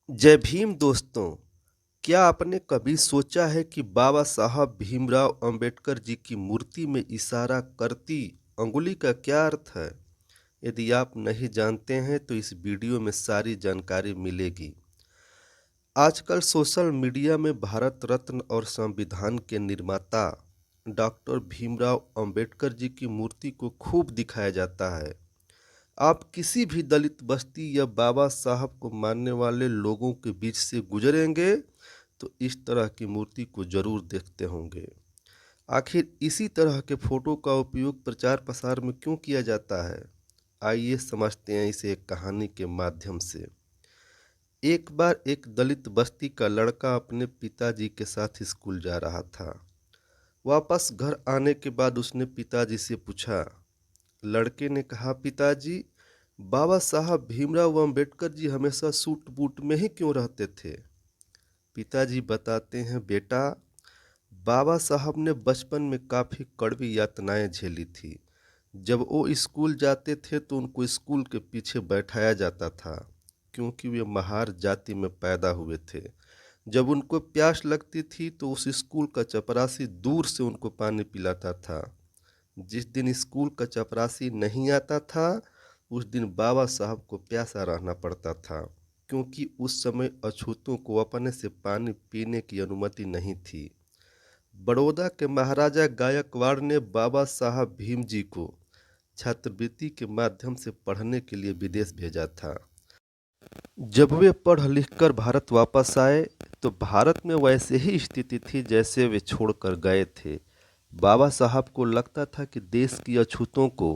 जय भीम दोस्तों। क्या आपने कभी सोचा है कि बाबा साहब भीमराव अंबेडकर जी की मूर्ति में इशारा करती अंगुली का क्या अर्थ है? यदि आप नहीं जानते हैं तो इस वीडियो में सारी जानकारी मिलेगी। आजकल सोशल मीडिया में भारत रत्न और संविधान के निर्माता डॉक्टर भीमराव अंबेडकर जी की मूर्ति को खूब दिखाया जाता है। आप किसी भी दलित बस्ती या बाबा साहब को मानने वाले लोगों के बीच से गुजरेंगे तो इस तरह की मूर्ति को जरूर देखते होंगे। आखिर इसी तरह के फोटो का उपयोग प्रचार प्रसार में क्यों किया जाता है? आइए समझते हैं इसे एक कहानी के माध्यम से। एक बार एक दलित बस्ती का लड़का अपने पिताजी के साथ स्कूल जा रहा था। वापस घर आने के बाद उसने पिताजी से पूछा। लड़के ने कहा, पिताजी, बाबा साहब भीमराव अंबेडकर जी हमेशा सूट बूट में ही क्यों रहते थे? पिताजी बताते हैं, बेटा, बाबा साहब ने बचपन में काफ़ी कड़वी यातनाएं झेली थी। जब वो स्कूल जाते थे तो उनको स्कूल के पीछे बैठाया जाता था, क्योंकि वे महार जाति में पैदा हुए थे। जब उनको प्यास लगती थी तो उस स्कूल का चपरासी दूर से उनको पानी पिलाता था। जिस दिन स्कूल का चपरासी नहीं आता था उस दिन बाबा साहब को प्यासा रहना पड़ता था, क्योंकि उस समय अछूतों को अपने से पानी पीने की अनुमति नहीं थी। बड़ौदा के महाराजा गायकवाड़ ने बाबा साहब भीम जी को छात्रवृत्ति के माध्यम से पढ़ने के लिए विदेश भेजा था। जब वे पढ़ लिख कर भारत वापस आए तो भारत में वैसे ही स्थिति थी जैसे वे छोड़कर गए थे। बाबा साहब को लगता था कि देश की अछूतों को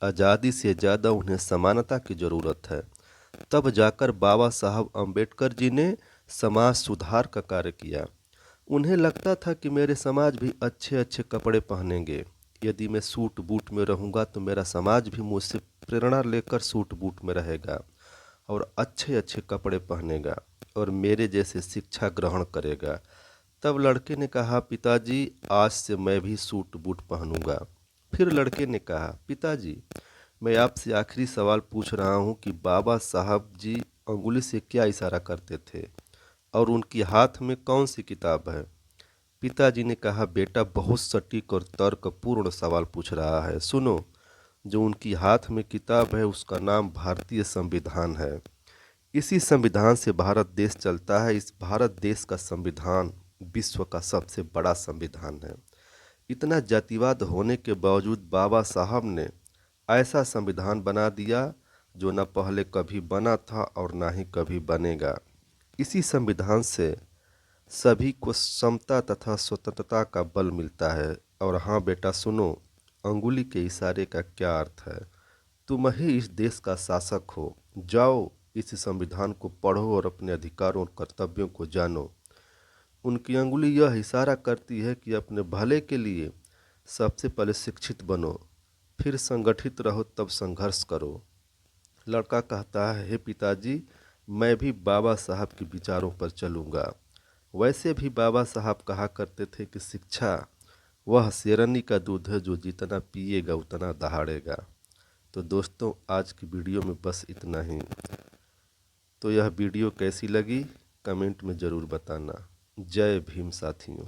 आज़ादी से ज़्यादा उन्हें समानता की ज़रूरत है। तब जाकर बाबा साहब अम्बेडकर जी ने समाज सुधार का कार्य किया। उन्हें लगता था कि मेरे समाज भी अच्छे अच्छे कपड़े पहनेंगे। यदि मैं सूट बूट में रहूँगा तो मेरा समाज भी मुझसे प्रेरणा लेकर सूट बूट में रहेगा और अच्छे अच्छे कपड़े पहनेगा और मेरे जैसे शिक्षा ग्रहण करेगा। तब लड़के ने कहा, पिताजी, आज से मैं भी सूट बूट पहनूंगा। फिर लड़के ने कहा, पिताजी, मैं आपसे आखिरी सवाल पूछ रहा हूँ कि बाबा साहब जी अंगुली से क्या इशारा करते थे और उनकी हाथ में कौन सी किताब है? पिताजी ने कहा, बेटा, बहुत सटीक और तर्कपूर्ण सवाल पूछ रहा है। सुनो, जो उनकी हाथ में किताब है उसका नाम भारतीय संविधान है। इसी संविधान से भारत देश चलता है। इस भारत देश का संविधान विश्व का सबसे बड़ा संविधान है। इतना जातिवाद होने के बावजूद बाबा साहब ने ऐसा संविधान बना दिया जो न पहले कभी बना था और ना ही कभी बनेगा। इसी संविधान से सभी को समता तथा स्वतंत्रता का बल मिलता है। और हाँ बेटा, सुनो, अंगुली के इशारे का क्या अर्थ है? तुम ही इस देश का शासक हो। जाओ, इस संविधान को पढ़ो और अपने अधिकारों और कर्तव्यों को जानो। उनकी अंगुली यह इशारा करती है कि अपने भले के लिए सबसे पहले शिक्षित बनो, फिर संगठित रहो, तब संघर्ष करो। लड़का कहता है, हे पिताजी, मैं भी बाबा साहब के विचारों पर चलूँगा। वैसे भी बाबा साहब कहा करते थे कि शिक्षा वह शेरनी का दूध है जो जितना पिएगा उतना दहाड़ेगा। तो दोस्तों, आज की वीडियो में बस इतना ही। तो यह वीडियो कैसी लगी कमेंट में ज़रूर बताना। जय भीम साथियों।